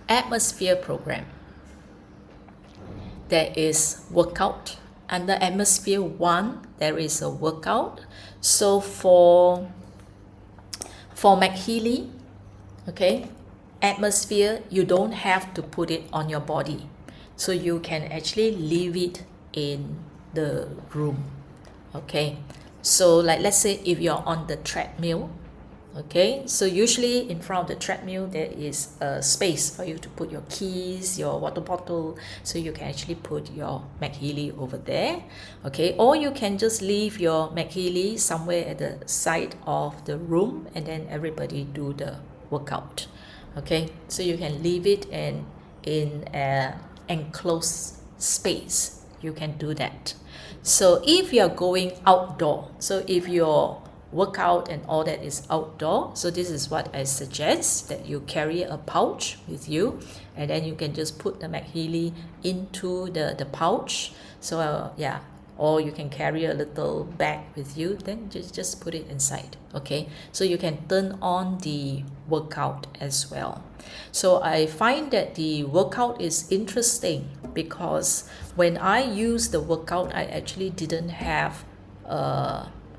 atmosphere program. There is workout. Under atmosphere 1, there is a workout. So for Maghealy, okay, atmosphere, you don't have to put it on your body. So you can actually leave it in the room. Okay, so like let's say if you're on the treadmill, okay, so usually in front of the treadmill there is a space for you to put your keys, your water bottle, so you can actually put your Maghealy over there. Okay, or you can just leave your Maghealy somewhere at the side of the room and then everybody do the workout. Okay, so you can leave it in an enclosed space. You can do that. So if you're going outdoor, so if your workout and all that is outdoor, so this is what I suggest, that you carry a pouch with you and then you can just put the Maghealy into the pouch. So yeah, or you can carry a little bag with you, then just put it inside. Okay, so you can turn on the workout as well. So I find that the workout is interesting because when I use the workout, I actually didn't have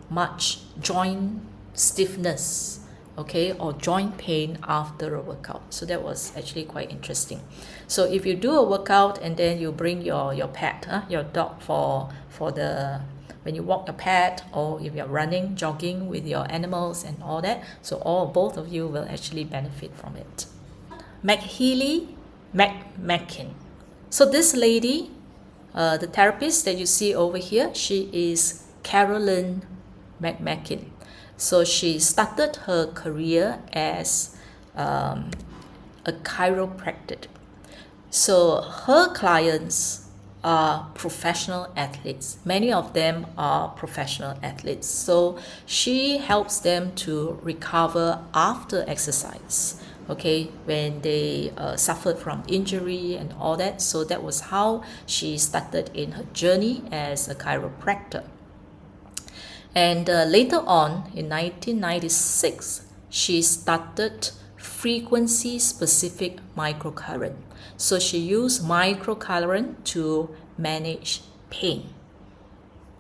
much joint stiffness, okay, or joint pain after a workout. So that was actually quite interesting. So if you do a workout and then you bring your pet, your dog for the when you walk your pet, or if you're running, jogging with your animals and all that, so both of you will actually benefit from it. Maghealy, McMakin. So this lady, the therapist that you see over here, she is Carolyn McMakin. So she started her career as a chiropractor. So her clients are professional athletes. Many of them are professional athletes. So she helps them to recover after exercise, okay, when they suffered from injury and all that. So that was how she started in her journey as a chiropractor. And later on, in 1996, she started frequency-specific microcurrent. So she used microcurrent to manage pain.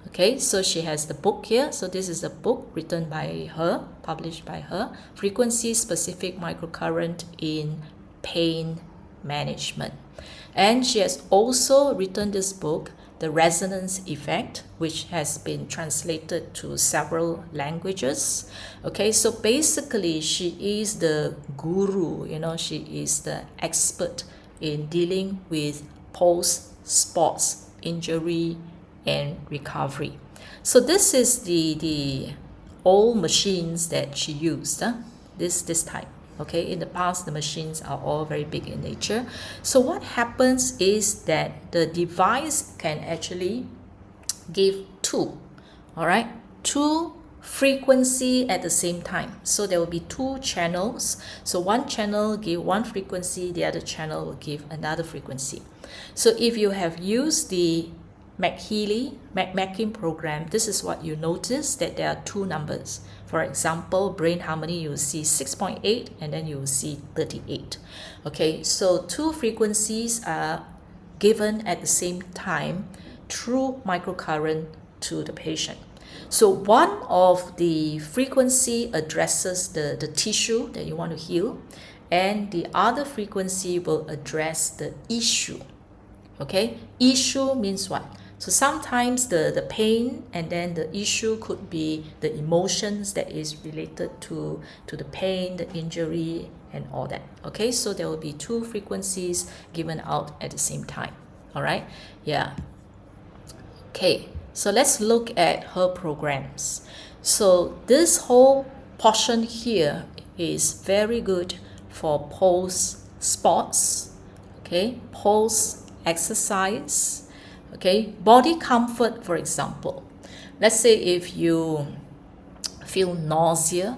Okay, so she has the book here. So this is a book written by her, published by her, Frequency-Specific Microcurrent in Pain Management. And she has also written this book, The Resonance Effect, which has been translated to several languages. Okay, so basically she is the guru, she is the expert in dealing with post-sports injury and recovery. So this is the old machines that she used, this type. Okay, in the past the machines are all very big in nature. So what happens is that the device can actually give two frequency at the same time. So there will be two channels. So one channel give one frequency, the other channel will give another frequency. So if you have used the McMakin program, this is what you notice, that there are two numbers. For example, brain harmony, you will see 6.8 and then you will see 38. Okay, so two frequencies are given at the same time through microcurrent to the patient. So one of the frequency addresses the tissue that you want to heal, and the other frequency will address the issue. Okay, issue means what? So sometimes the pain and then the issue could be the emotions that is related to the pain, the injury and all that. Okay, so there will be two frequencies given out at the same time. All right, yeah. Okay, so let's look at her programs. So this whole portion here is very good for post-sports, okay, post-exercise, okay, body comfort, for example. Let's say if you feel nausea,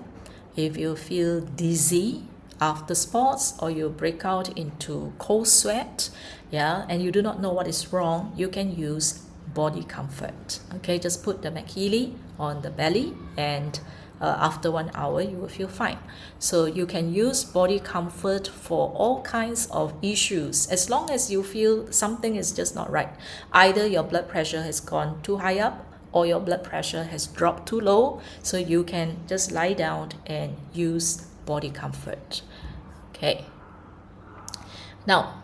if you feel dizzy after sports, or you break out into cold sweat, yeah, and you do not know what is wrong, you can use body comfort. Okay, just put the Maghealy on the belly and after 1 hour, you will feel fine. So you can use body comfort for all kinds of issues, as long as you feel something is just not right. Either your blood pressure has gone too high up, or your blood pressure has dropped too low, so you can just lie down and use body comfort. Okay. Now,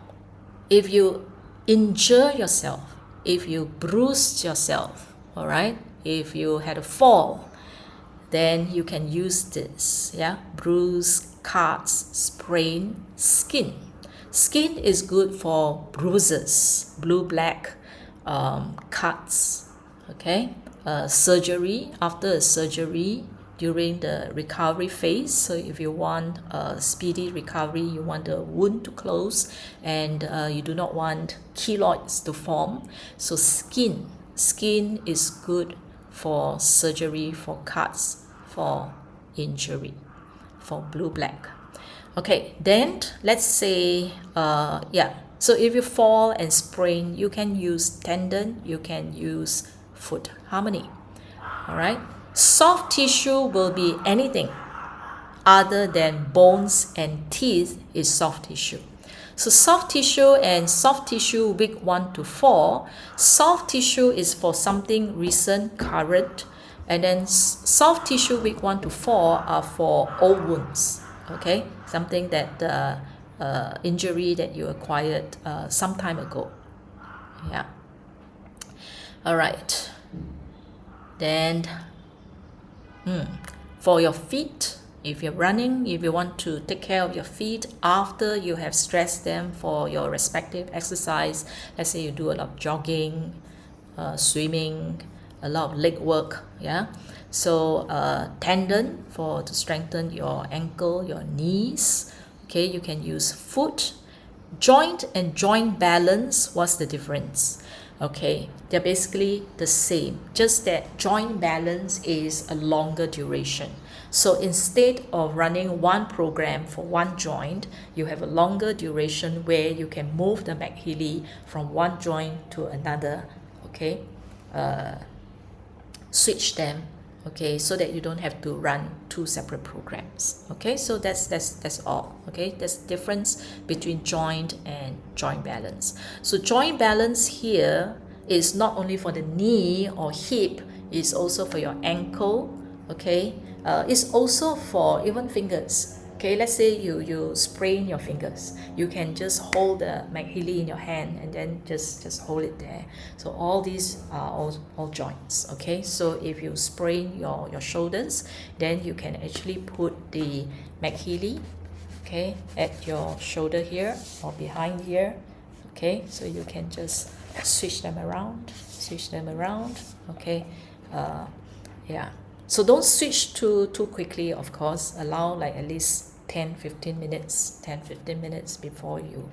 if you injure yourself, if you bruise yourself, all right, if you had a fall, then you can use this, yeah, bruise, cuts, sprain, skin. Skin is good for bruises, blue, black, cuts, okay, surgery, after a surgery, during the recovery phase. So if you want a speedy recovery, you want the wound to close, and you do not want keloids to form. So skin is good for surgery, for cuts, for injury, for blue, black. Okay, then let's say, so if you fall and sprain, you can use tendon, you can use foot harmony. All right. Soft tissue will be anything other than bones and teeth is soft tissue. So soft tissue and soft tissue week 1 to 4, soft tissue is for something recent, current, and then soft tissue week 1 to 4 are for old wounds, okay? Something that injury that you acquired some time ago. Yeah. All right. Then for your feet, if you're running, if you want to take care of your feet after you have stressed them for your respective exercise, let's say you do a lot of jogging, swimming, a lot of leg work, yeah. So tendon to strengthen your ankle, your knees, okay. You can use foot. Joint and joint balance, what's the difference? Okay, they're basically the same, just that joint balance is a longer duration. So instead of running one program for one joint, you have a longer duration where you can move the Maghealy from one joint to another, okay, switch them, okay, so that you don't have to run 2 separate programs. Okay, so that's all. Okay, there's a difference between joint and joint balance. So joint balance here is not only for the knee or hip, it's also for your ankle, okay, it's also for even fingers. Okay, let's say you sprain your fingers, you can just hold the Maghealy in your hand and then just hold it there. So all these are all joints. Okay, so if you sprain your shoulders, then you can actually put the Maghealy, okay, at your shoulder here or behind here. Okay, so you can just switch them around, okay. Yeah, so don't switch too quickly, of course. Allow like at least 10-15 minutes before you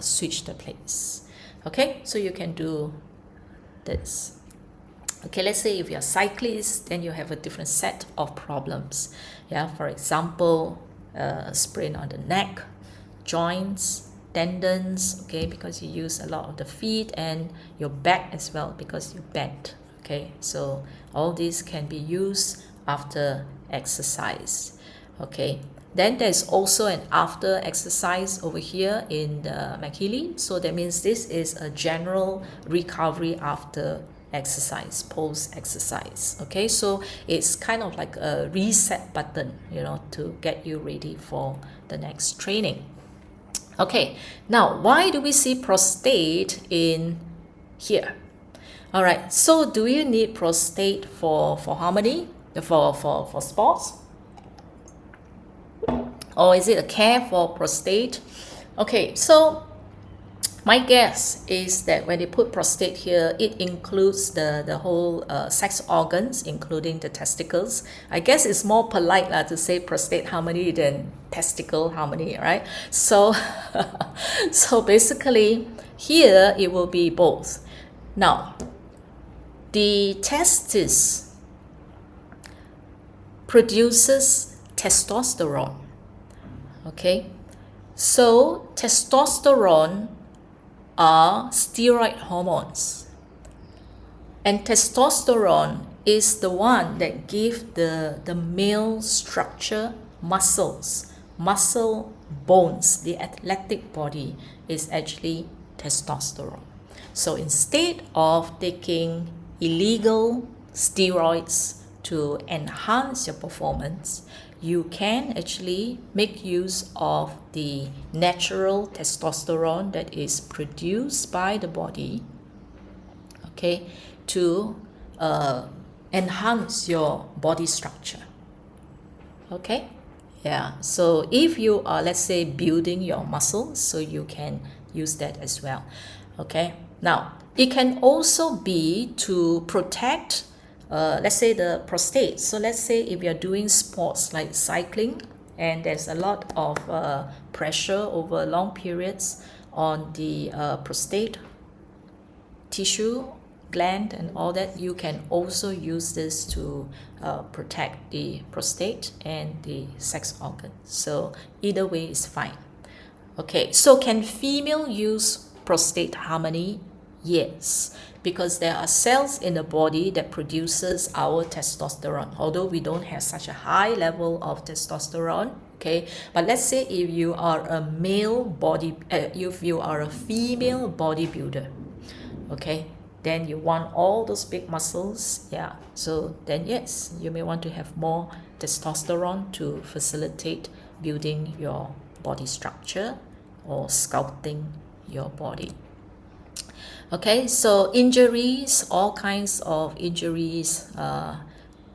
switch the place. Okay, so you can do this. Okay, let's say if you're a cyclist, then you have a different set of problems. Yeah, for example, sprain on the neck, joints, tendons, okay, because you use a lot of the feet, and your back as well because you bend. Okay, so all these can be used after exercise. Okay, then there's also an after exercise over here in the Maghealy. So that means this is a general recovery after exercise, post exercise. Okay, so it's kind of like a reset button, you know, to get you ready for the next training. Okay, now why do we see prostate in here? All right, so do you need prostate for harmony, for sports? Or is it a care for prostate? Okay, so my guess is that when they put prostate here, it includes the whole sex organs, including the testicles. I guess it's more polite to say prostate harmony than testicle harmony, right? So, so basically here it will be both. Now, the testis produces testosterone. Okay, so testosterone are steroid hormones, and testosterone is the one that gives the male structure, muscles, muscle bones, the athletic body, is actually testosterone. So instead of taking illegal steroids to enhance your performance, you can actually make use of the natural testosterone that is produced by the body, okay, to enhance your body structure. Okay, yeah, so if you are, let's say, building your muscles, so you can use that as well. Okay, now it can also be to protect let's say the prostate. So let's say if you're doing sports like cycling and there's a lot of pressure over long periods on the prostate tissue, gland and all that, you can also use this to protect the prostate and the sex organ. So either way is fine. Okay, so can female use prostate harmony? Yes, because there are cells in the body that produces our testosterone, although we don't have such a high level of testosterone. Okay, but let's say if you are a male body, if you are a female bodybuilder, okay, then you want all those big muscles, yeah, so then yes, you may want to have more testosterone to facilitate building your body structure or sculpting your body. Okay, so injuries, all kinds of injuries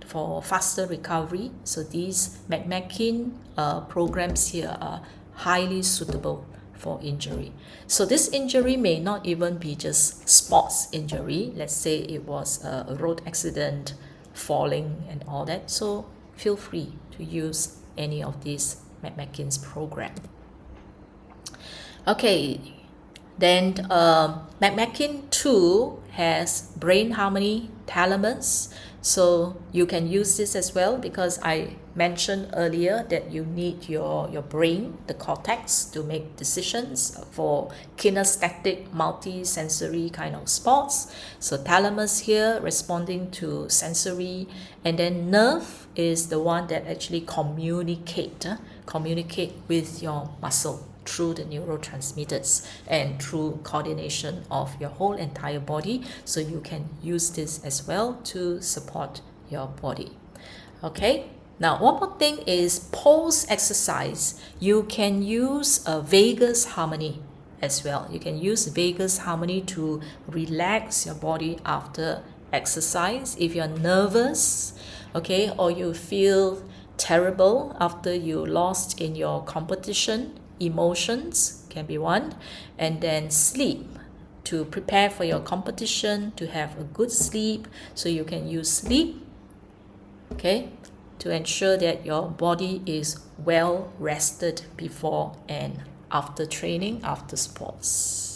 for faster recovery. So these McMakin programs here are highly suitable for injury. So this injury may not even be just sports injury. Let's say it was a road accident, falling and all that. So feel free to use any of these McMakin's program. Okay, then McMakin 2 has brain harmony thalamus. So you can use this as well, because I mentioned earlier that you need your brain, the cortex, to make decisions for kinesthetic, multi-sensory kind of sports. So thalamus here responding to sensory, and then nerve is the one that actually communicate with your muscle through the neurotransmitters and through coordination of your whole entire body. So you can use this as well to support your body. Okay, now one more thing is post-exercise, you can use a vagus harmony as well. You can use vagus harmony to relax your body after exercise. If you're nervous, okay, or you feel terrible after you lost in your competition, emotions can be one, and then sleep, to prepare for your competition, to have a good sleep. So you can use sleep, okay, to ensure that your body is well rested before and after training, after sports.